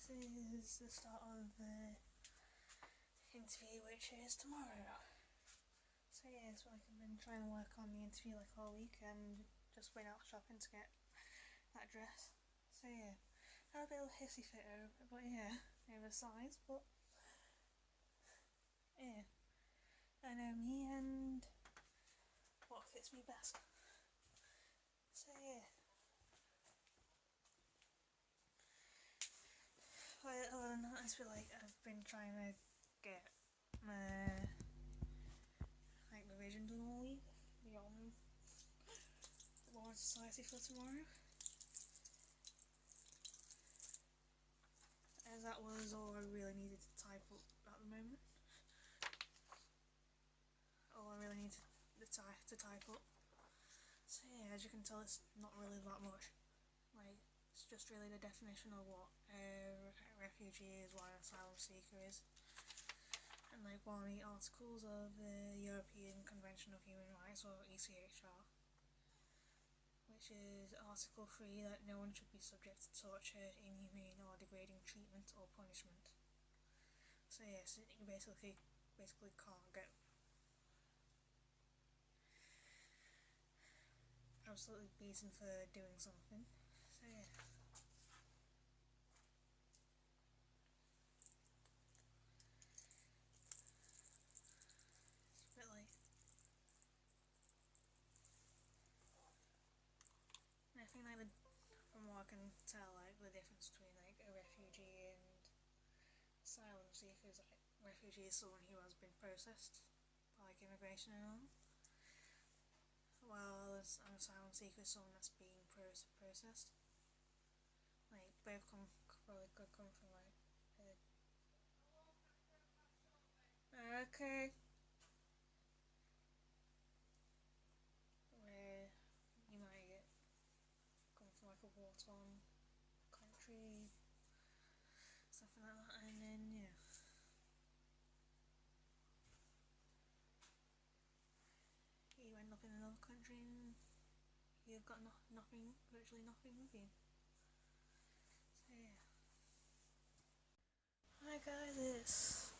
this is the start of the interview, which is tomorrow. So yeah, so I've been trying to work on the interview like all week and just went out shopping to get that dress. So yeah, I had a bit of a hissy fit over, but yeah, oversized, but yeah, I know me and what fits me best. So yeah. Other than that, I feel like I've been trying to get my revision done all week beyond the Law Society for tomorrow, as that was all I really needed to type up at the moment. All I really needed to type up. So yeah, as you can tell, it's not really that much. Like, it's just really the definition of what a refugee is, what an asylum seeker is, and like one of the articles of the European Convention of Human Rights, or ECHR, which is Article 3, that no one should be subject to torture, inhumane or degrading treatment or punishment. So yes, you basically can't get absolutely beaten for doing something. So yeah. It's a bit like, I think like from what I can tell, like the difference between like a refugee and asylum seekers, like refugee is someone who has been processed by like immigration and all, while an asylum seeker is someone that's being processed. Like both probably could come from like okay, where you might come from like a war-torn country, something like that, and then yeah, you end up in another country and you've got virtually nothing with you. So yeah. Hi guys, it's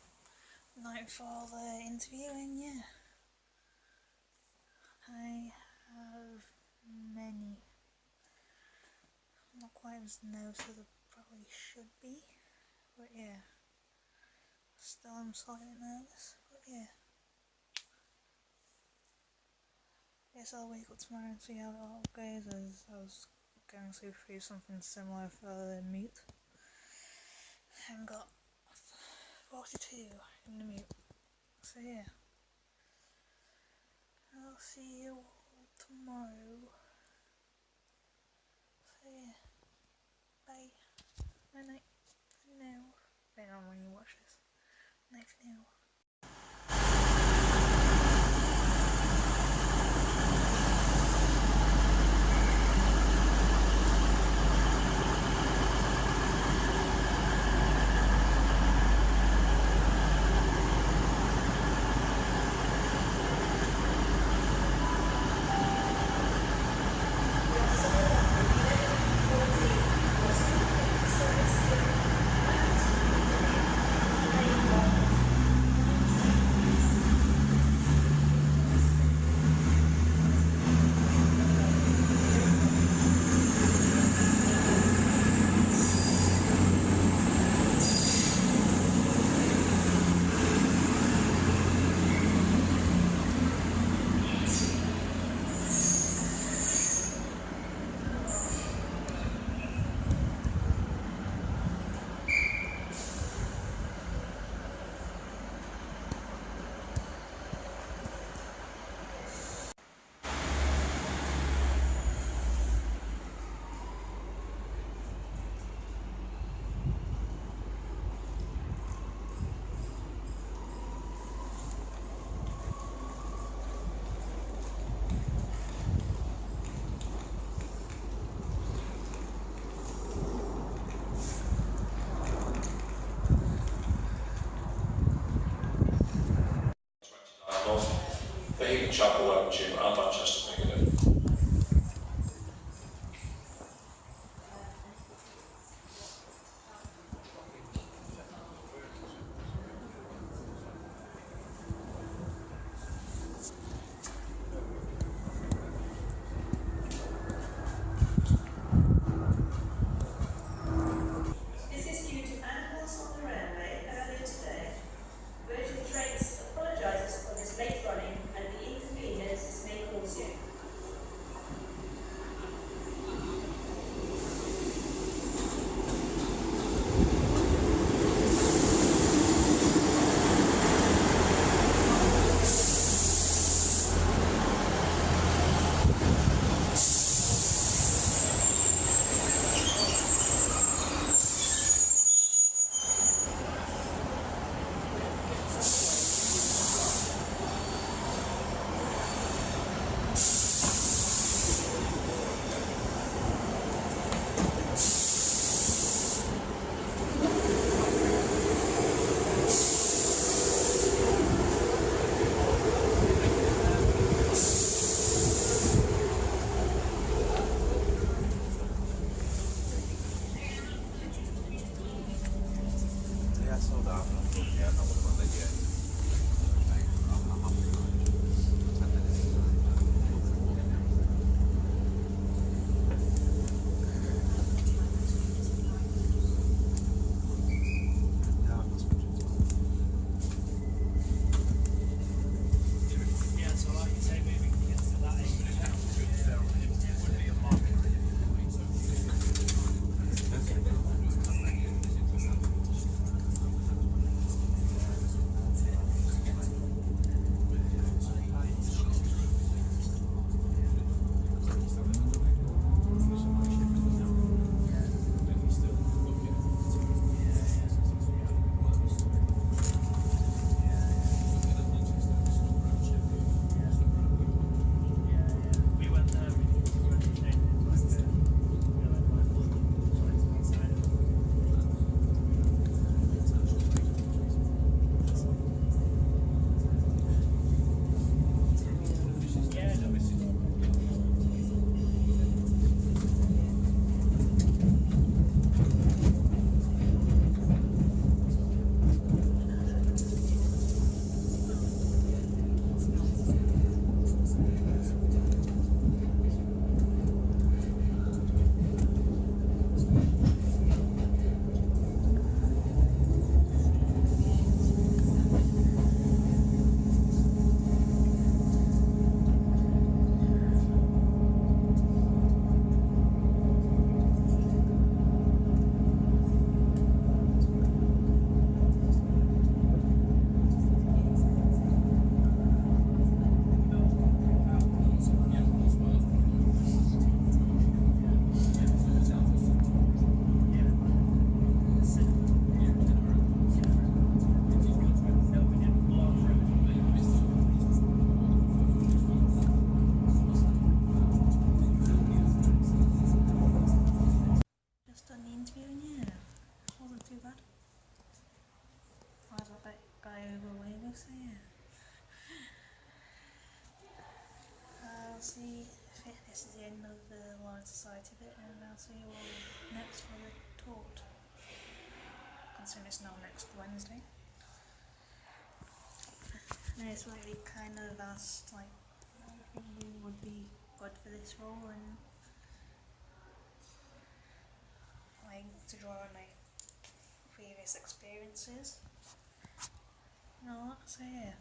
night for the interview, and yeah, I have many, not quite as nervous as I probably should be, but yeah, still I'm slightly nervous, but yeah. Guess I'll wake up tomorrow and see how it all goes, as I was going through something similar for the mute and got 42 in the mute. So yeah, I'll see you all tomorrow. So yeah, bye. Night night for now. Depending on when you watch this. Night for now. Even Chapel and Gym and Manchester Piccadilly. Honor Society bit, and I'll see you all next for the taught. Considering it's now next Wednesday. And it's like we kind of asked, like, who would be good for this role, and like to draw on like previous experiences. You know what? So yeah.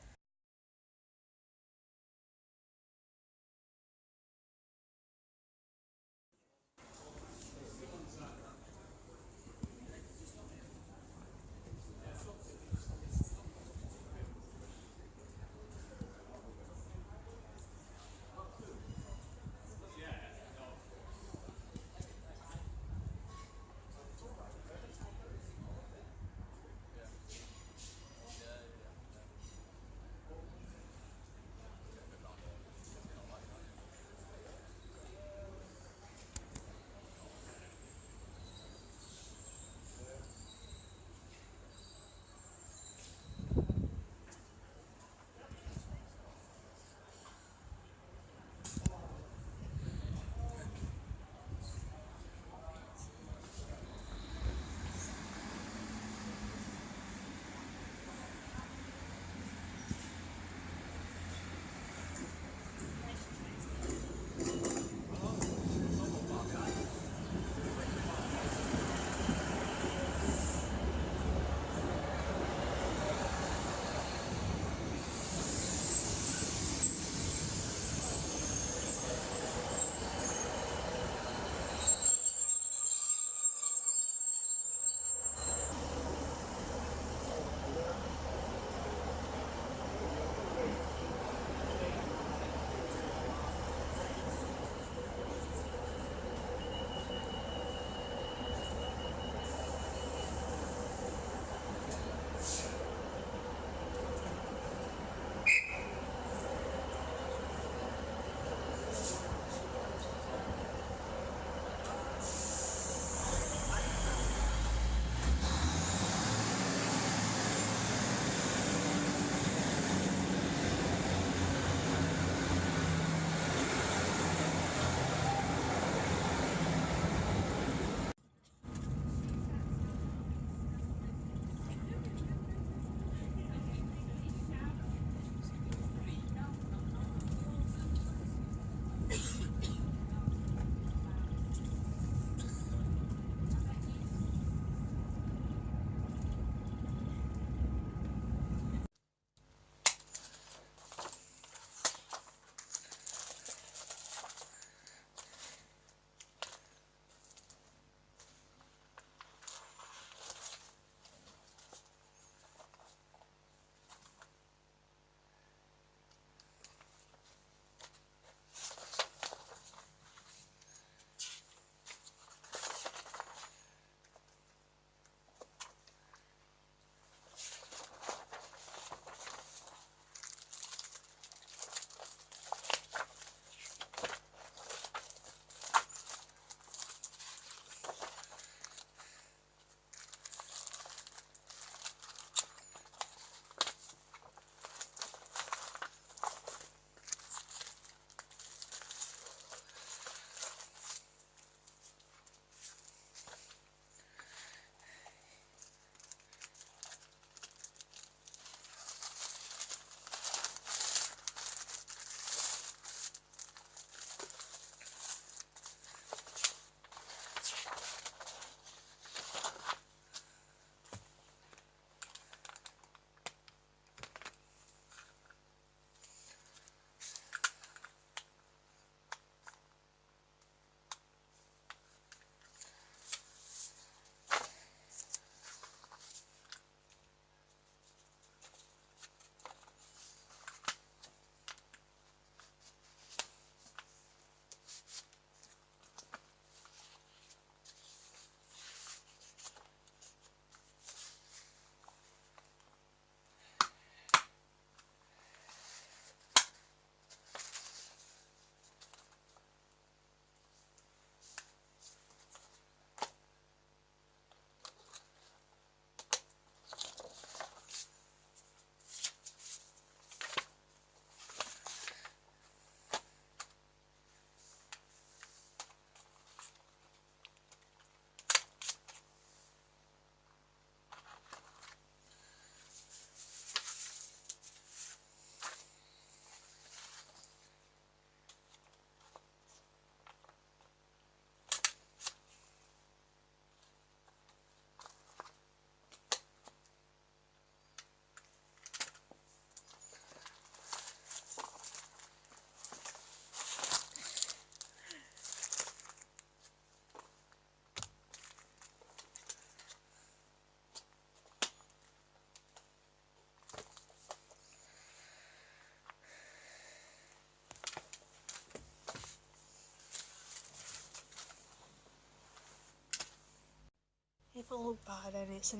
people look bad and it's the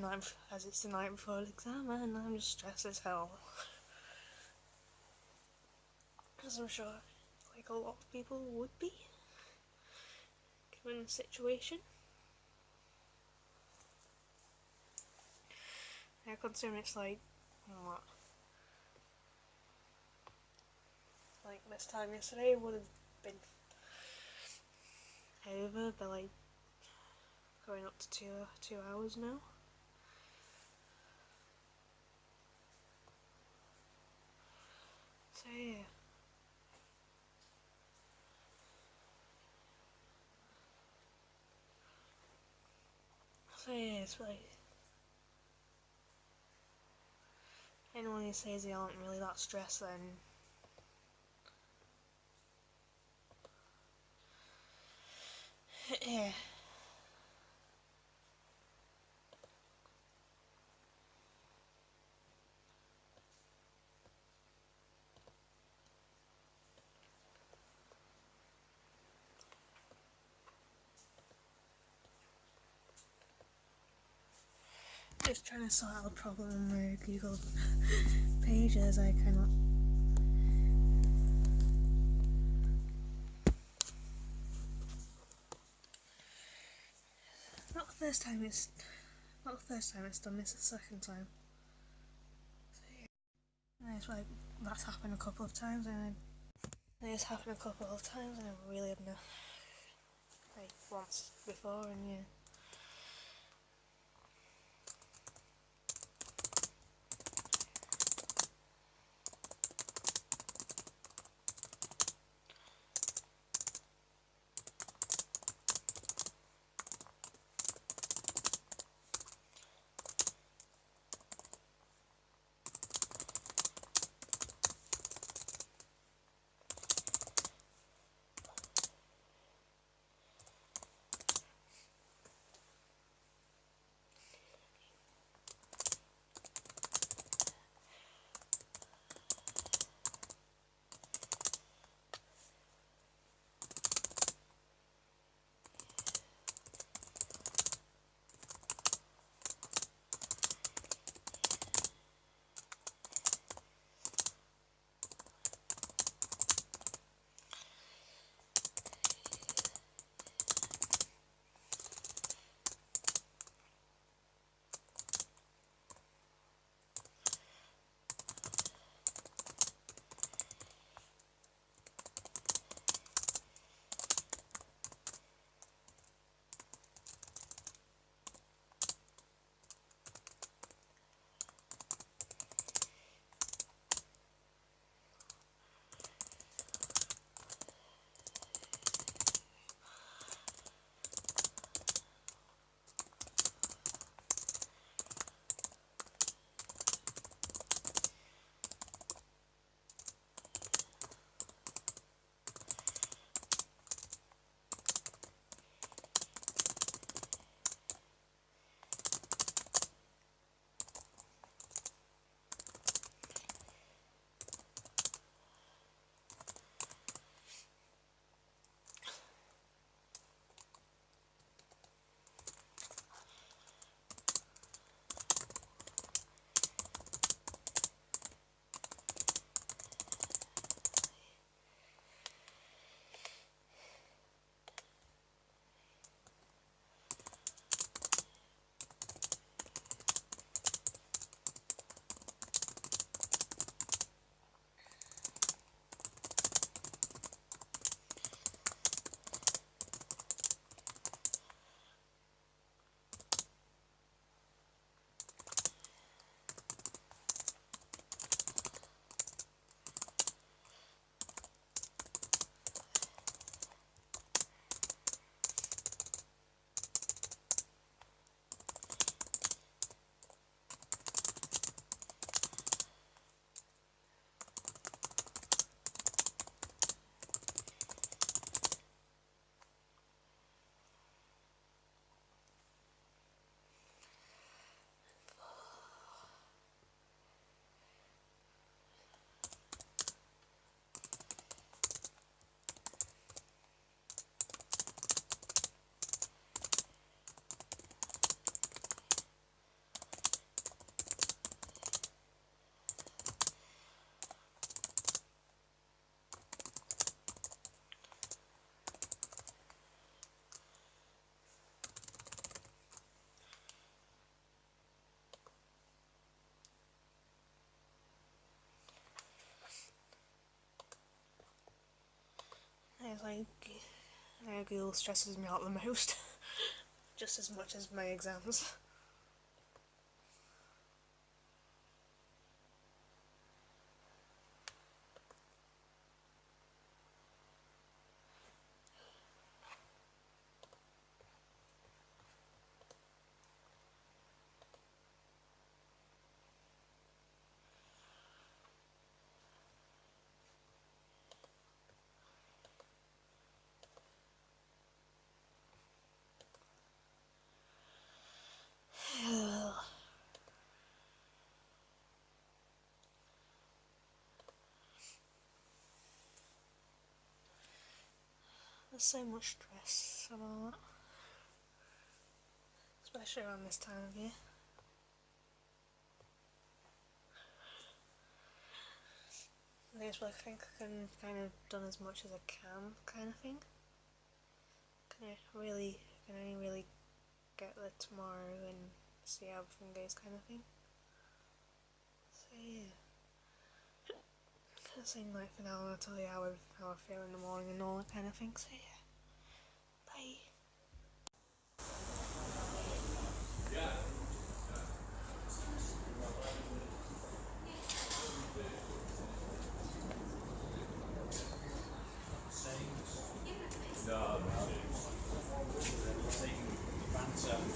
night before the exam and I'm just stressed as hell. As I'm sure like a lot of people would be given the situation. Yeah, considering it's like what? Like this time yesterday would have been over, but like going up to 2 hours now. So yeah. So yeah, it's like anyone who says they aren't really that stressed, then yeah. Just trying to sort out a problem with Google Pages. I cannot. Not the first time it's done. This is the second time. So, yeah. And it's like that's happened a couple of times, and it's happened a couple of times, and I really had no like once before, and yeah. it's like Google stresses me out the most, just as much as my exams. There's so much stress about that, especially around this time of year. I think I can kind of done as much as I can, kind of thing. Can I only really get there tomorrow and see how everything goes, kind of thing. So yeah. Kind of saying like for now, I'll tell you how I feel in the morning and all that kind of thing. So yeah. Bye.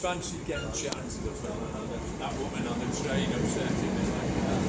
Fancy getting chatting to the fella, that woman on the train upsetting me like that.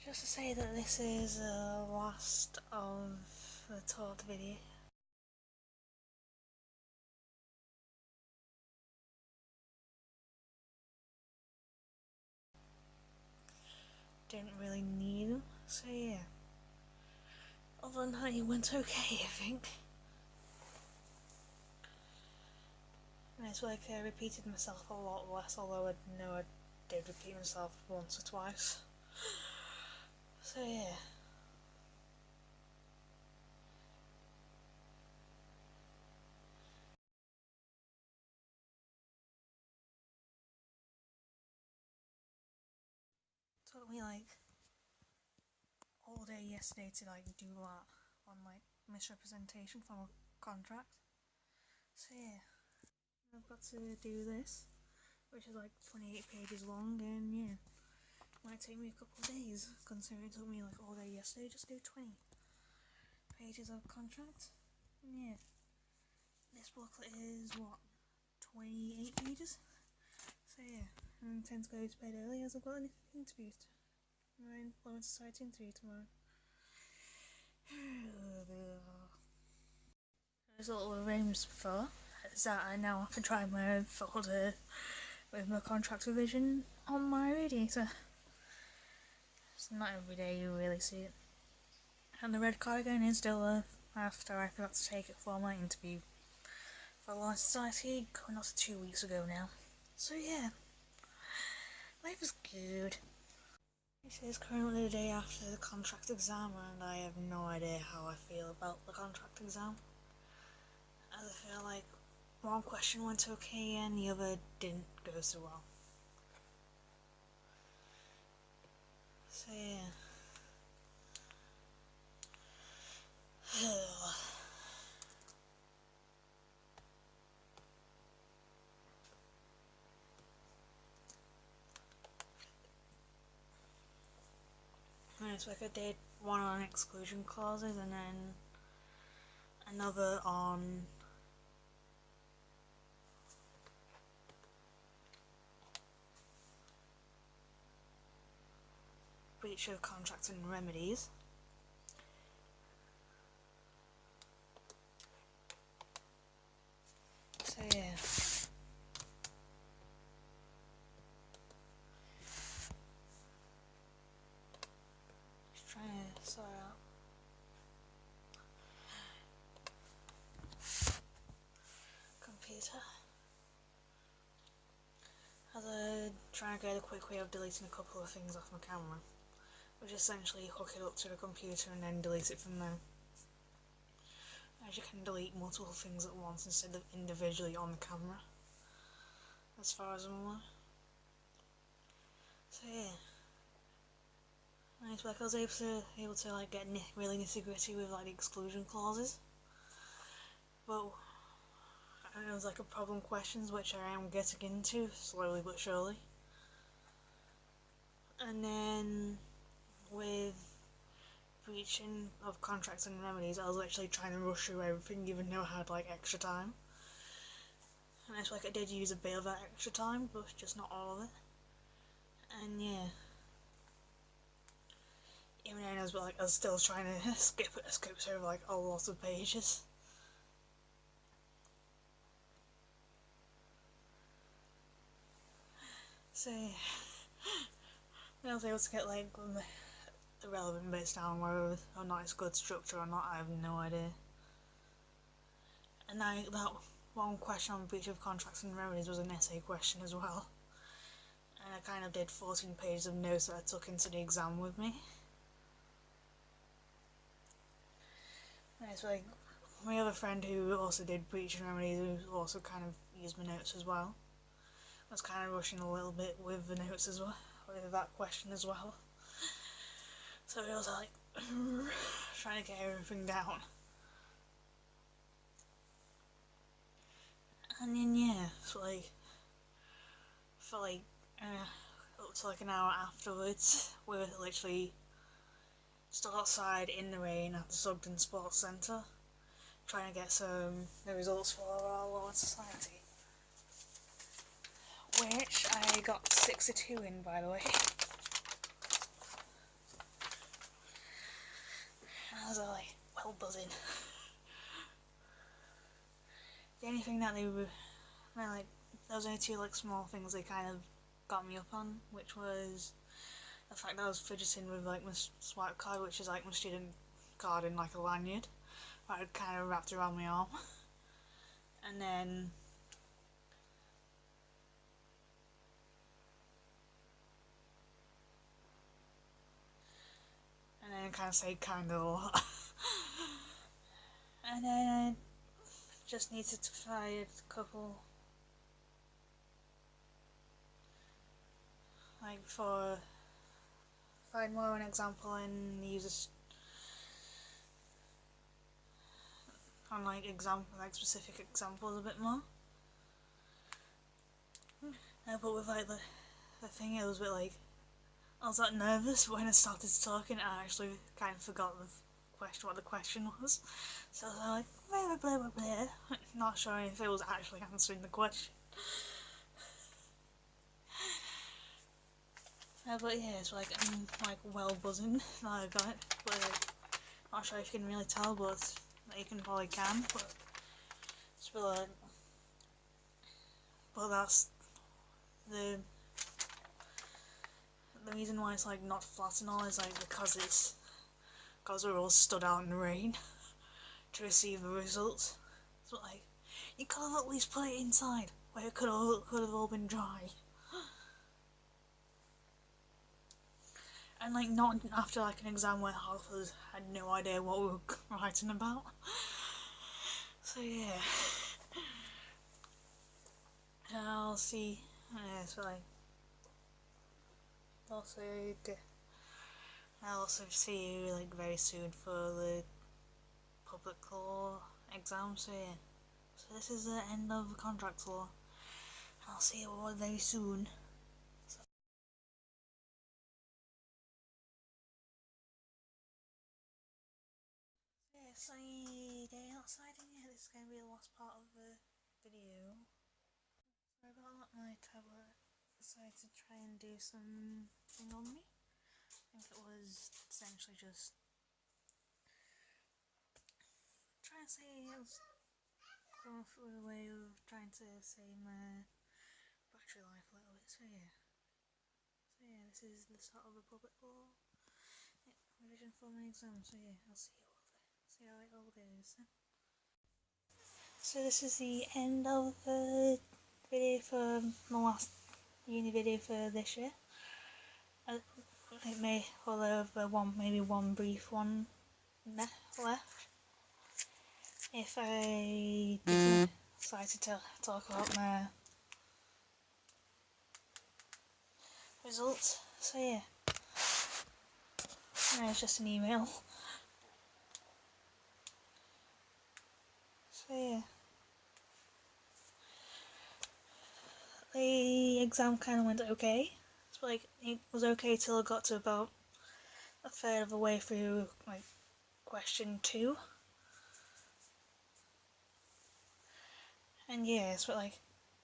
Just to say that this is the last of the talk video. Didn't really need them, so yeah. Other than that, it went okay, I think. And it's like I repeated myself a lot less, although I know I did repeat myself once or twice. So yeah. Took me like all day yesterday to like do that on like misrepresentation from a contract. So yeah, I've got to do this, which is like 28 pages long, and yeah, might take me a couple of days considering it took me like all day yesterday just to do 20 pages of contract. And yeah, this booklet is what, 28 pages? So yeah, I intend to go to bed early as I've got an interview. My employment society interview tomorrow. There's a little arranged before, is that I now have to try my own folder with my contract revision on my radiator. It's not every day you really see it. And the red cardigan is still there after I forgot to take it for my interview for Law Society, going up to 2 weeks ago now. So yeah, life is good. This is currently the day after the contract exam, and I have no idea how I feel about the contract exam. As I feel like one question went okay and the other didn't go so well. So yeah. Right, so like I did one on exclusion clauses and then another on breach of contract and remedies. So yeah. Just trying to sort out computer. As I try to get a quick way of deleting a couple of things off my camera, which essentially hook it up to the computer and then delete it from there. As you can delete multiple things at once instead of individually on the camera, as far as I'm aware. So yeah. Nice, like I was able to like get really nitty gritty with like the exclusion clauses, but there was like a problem questions which I am getting into slowly but surely. And then with breaching of contracts and remedies, I was literally trying to rush through everything even though I had like extra time. And it's like I did use a bit of that extra time, but just not all of it. And yeah. Even though I was still trying to skip over like a lot of pages. So yeah. I was able to get like the relevant bits down, whether or not it's good structure or not, I have no idea. And that one question on breach of contracts and remedies was an essay question as well. And I kind of did 14 pages of notes that I took into the exam with me. And it's like, my other friend who also did breach and remedies, who also kind of used my notes as well, I was kind of rushing a little bit with the notes as well, with that question as well. So it was like, trying to get everything down. And then yeah, so like, for like, up to like an hour afterwards, we were literally still outside in the rain at the Sugden Sports Centre, trying to get the results for our Law Society. Which I got 62 in, by the way. I was like, well buzzing. The only thing that they were, like, there was only two like small things they kind of got me up on, which was the fact that I was fidgeting with like my swipe card, which is like my student card in like a lanyard, that I'd kind of wrapped around my arm. And then kind of say kind of a lot. And then I just needed to find a couple, like for find more of an example and use on like specific examples a bit more. But with like the thing, it was a bit like, I was that nervous when I started talking. I actually kind of forgot what the question was. So I was like, blah blah blah blah blah, not sure if it was actually answering the question. But yeah, it's like I'm like well buzzing that I got it. But like, not sure if you can really tell, but you can probably can. But it's like, but that's the reason why it's like not flat and all is like because we're all stood out in the rain to receive the results. So like, you could have at least put it inside where it could have all been dry. And like not after like an exam where half of us had no idea what we were writing about. So yeah. I'll see. Yeah, so like, I'll also see you like very soon for the public law exam. So yeah. So this is the end of contract law. I'll see you all very soon. Yeah, sunny day outside, and yeah, this is going to be the last part of the video. So I got out my tablet, decided to try and do something on me. I think it was essentially just trying to say, I was going through a way of trying to save my battery life a little bit. So yeah, this is the start of the public law revision for my exam. So yeah, I'll see you all there. See how it all goes. So this is the end of the video for my last uni video for this year. It may, although maybe one brief one left. If I decide to talk about my results. So yeah, it's just an email. So yeah, the exam kind of went okay. It's like, it was okay till I got to about a third of the way through like question 2. And yeah, it's like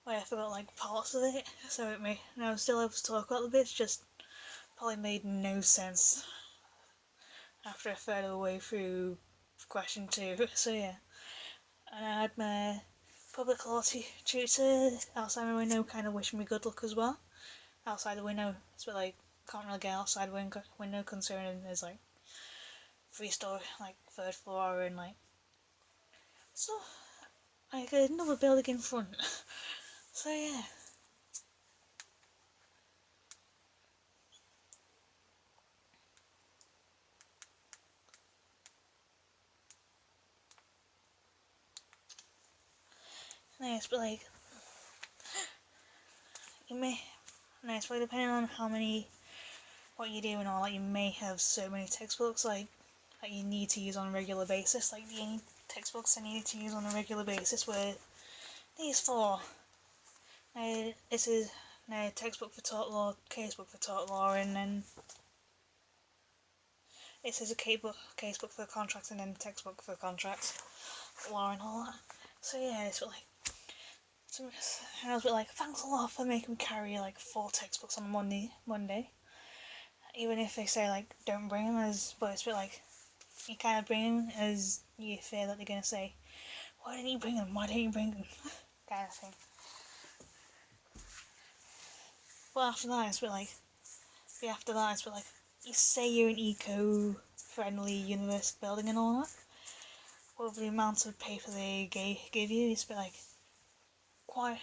I forgot like parts of it, so I was still able to talk about the bits, just probably made no sense after a third of the way through question 2. So yeah, and I had my public law tutor outside my window kind of wishing me good luck as well. Outside the window, it's like can't really get outside the window considering there's like 3-story, like 3rd floor, and like so like another building in front. So yeah. Nice, but like you may nice, but depending on what you do and all, like you may have so many textbooks like that you need to use on a regular basis. Like the only textbooks I need to use on a regular basis were these 4. This is a textbook for tort law, casebook for tort law, and then this is a casebook for contracts, and then a textbook for contracts law and all that. So yeah, it's like. And I was like, thanks a lot for making me carry like 4 textbooks on Monday. Even if they say like don't bring them, but it's a bit like you kind of bring them as you fear that they're gonna say, why didn't you bring them? Why didn't you bring them? Kind of thing. But after that, it's a bit like, you say you're an eco-friendly university building and all that. Well, the amount of paper they give you, it's a bit like quite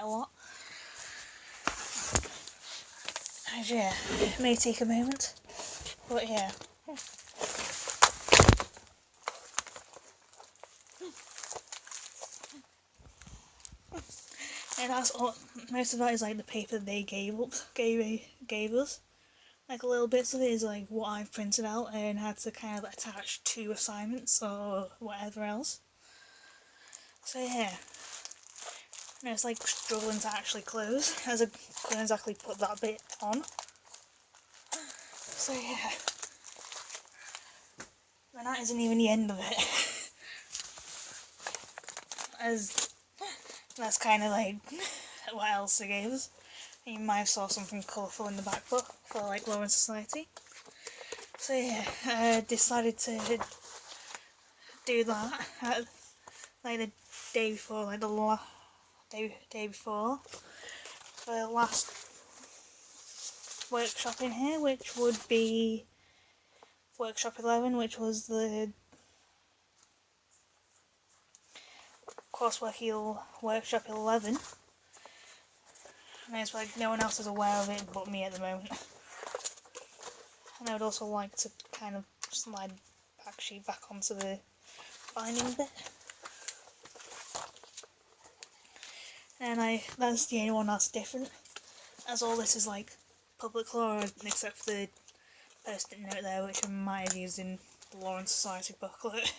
a lot. And yeah, it may take a moment, but yeah. And that's all. Most of that is like the paper they gave us. Like little bits of it is like what I've printed out and had to kind of attach to assignments or whatever else. So yeah. And it's like struggling to actually close, as I couldn't exactly put that bit on. So yeah. And that isn't even the end of it. As that's kind of like what else they gave us. You might have saw something colourful in the back book for like Law and Society. So yeah, I decided to do that at, like the day before, like the day before, for the last workshop in here, which would be workshop 11, which was the coursework workshop 11. And it's like no one else is aware of it but me at the moment. And I would also like to kind of slide back onto the binding bit. And that's the only one that's different, as all this is like public law except for the post-it note there, which I might have used in the Law and Society booklet.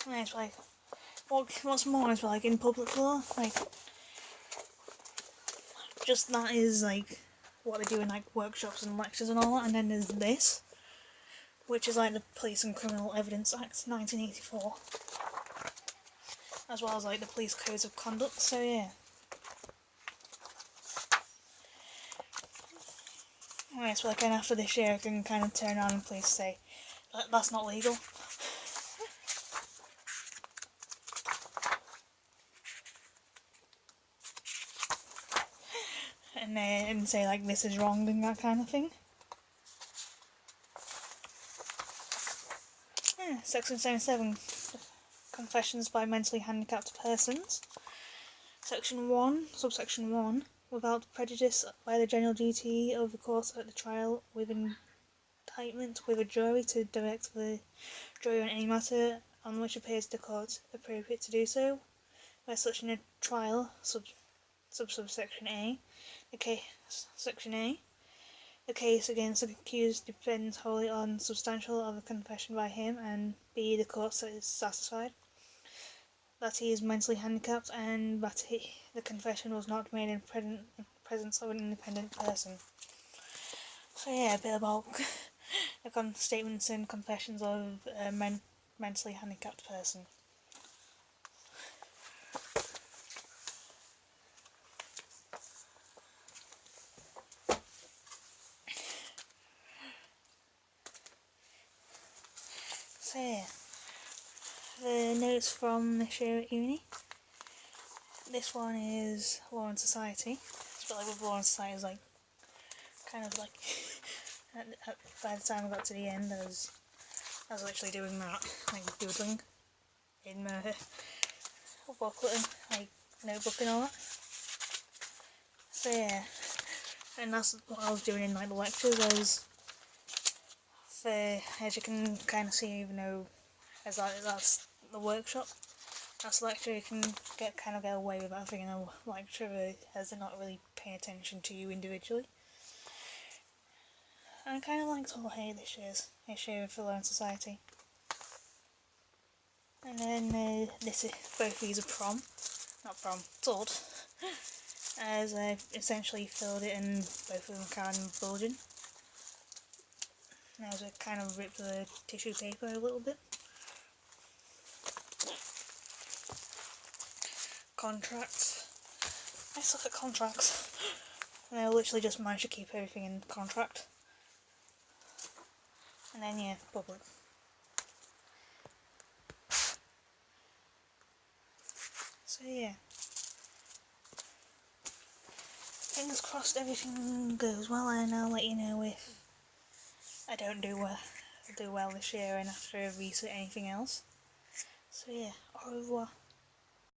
And it's like, what's more is like in public law, like just that is like what they do in like workshops and lectures and all that, and then there's this, which is like the Police and Criminal Evidence Act 1984, as well as like the Police Codes of Conduct. So yeah. Alright, so like, and after this year I can kind of turn around and police say, that's not legal. And say like this is wrong and that kind of thing. Yeah, Section 77, Confessions by Mentally Handicapped Persons. Section 1, subsection 1, without prejudice by the general duty of the court at the trial with indictment with a jury to direct the jury on any matter on which appears to the court appropriate to do so, where such in a trial, subsection A, Section A, the case against the accused depends wholly on substantial of a confession by him, and B, the court is satisfied that he is mentally handicapped and that the confession was not made in presence of an independent person. So yeah, a bit about statements and confessions of a mentally handicapped person. So yeah, the notes from this year at uni. This one is Law and Society. It's a bit like with Law and Society, is like kind of like by the time I got to the end, I was literally doing that, like doodling in my booklet and like notebook and all that. So yeah, and that's what I was doing in like the lectures. As you can kind of see, even though that's the workshop, that's the lecture, you can get away with that thing in a lecture as they're not really paying attention to you individually. I kind of liked all hate this year for Law and Society. And then both these are taught, as I've essentially filled it in both of them kind of bulging. Now I kind of ripped the tissue paper a little bit. Contracts. I suck at contracts. And I literally just managed to keep everything in contract. And then yeah, public. So yeah. Fingers crossed everything goes well, and I'll let you know if I don't do well this year and have to reset anything else. So yeah, au revoir.